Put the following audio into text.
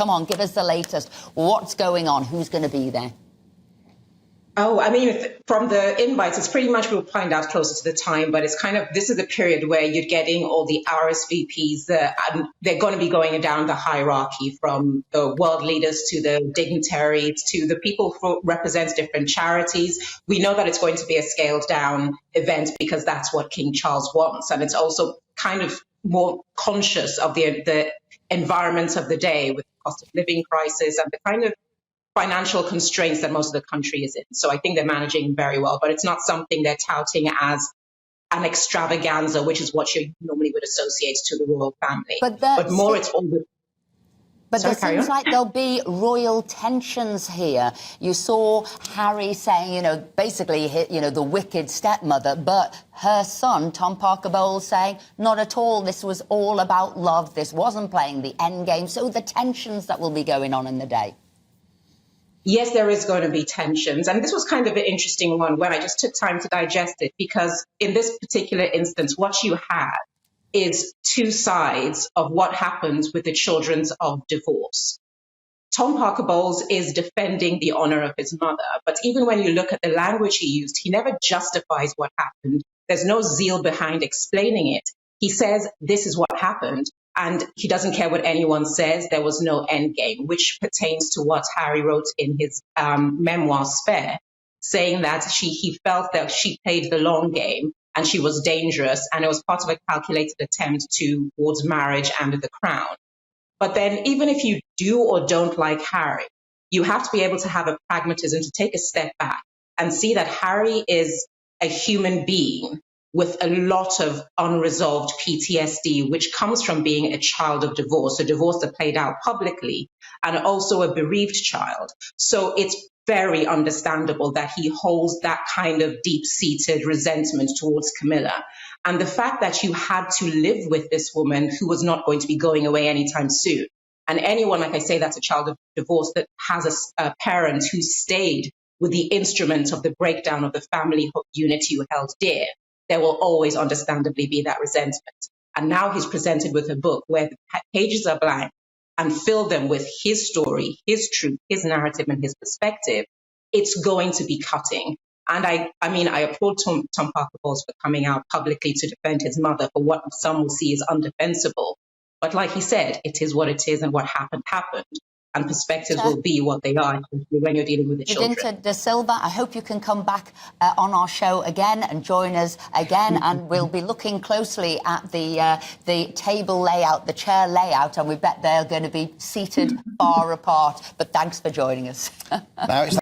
Come on, give us the latest. What's going on? Who's going to be there? Oh, I mean, from the invites, it's pretty much we'll find out closer to the time, but it's kind of, this is a period where you're getting all the RSVPs, and they're going to be going down the hierarchy from the world leaders to the dignitaries to the people who represent different charities. We know that it's going to be a scaled down event because that's what King Charles wants. And it's also kind of more conscious of the environment of the day with the cost of living crisis and the kind of financial constraints that most of the country is in. So I think they're managing very well, but it's not something they're touting as an extravaganza, which is what you normally would associate to the royal family. But more it's all the... But there seems like there'll be royal tensions here. You saw Harry saying, basically, the wicked stepmother, but her son, Tom Parker Bowles, saying, not at all, this was all about love, this wasn't playing the end game. So the tensions that will be going on in the day. Yes, there is going to be tensions. And this was kind of an interesting one when I just took time to digest it, because in this particular instance, what you had is two sides of what happens with the children of divorce. Tom Parker Bowles is defending the honor of his mother, but even when you look at the language he used, he never justifies what happened. There's no zeal behind explaining it. He says, this is what happened. And he doesn't care what anyone says. There was no end game, which pertains to what Harry wrote in his memoir, Spare, saying that he felt that she played the long game and she was dangerous, and it was part of a calculated attempt towards marriage and the crown. But then even if you do or don't like Harry, you have to be able to have a pragmatism to take a step back and see that Harry is a human being with a lot of unresolved PTSD, which comes from being a child of divorce, a divorce that played out publicly, and also a bereaved child. So it's very understandable that he holds that kind of deep-seated resentment towards Camilla. And the fact that you had to live with this woman who was not going to be going away anytime soon. And anyone, like I say, that's a child of divorce that has a parent who stayed with the instrument of the breakdown of the family unit you held dear, there will always understandably be that resentment. And now he's presented with a book where the pages are blank and fill them with his story, his truth, his narrative, and his perspective. It's going to be cutting. And I applaud Tom Parker Bowles for coming out publicly to defend his mother for what some will see as undefensible. But like he said, it is what it is, and what happened, happened. And perspectives will be what they are when you're dealing with the children. Judita Dasilva, I hope you can come back on our show again and join us again. And we'll be looking closely at the table layout, the chair layout, and we bet they're going to be seated far apart. But thanks for joining us. Now it's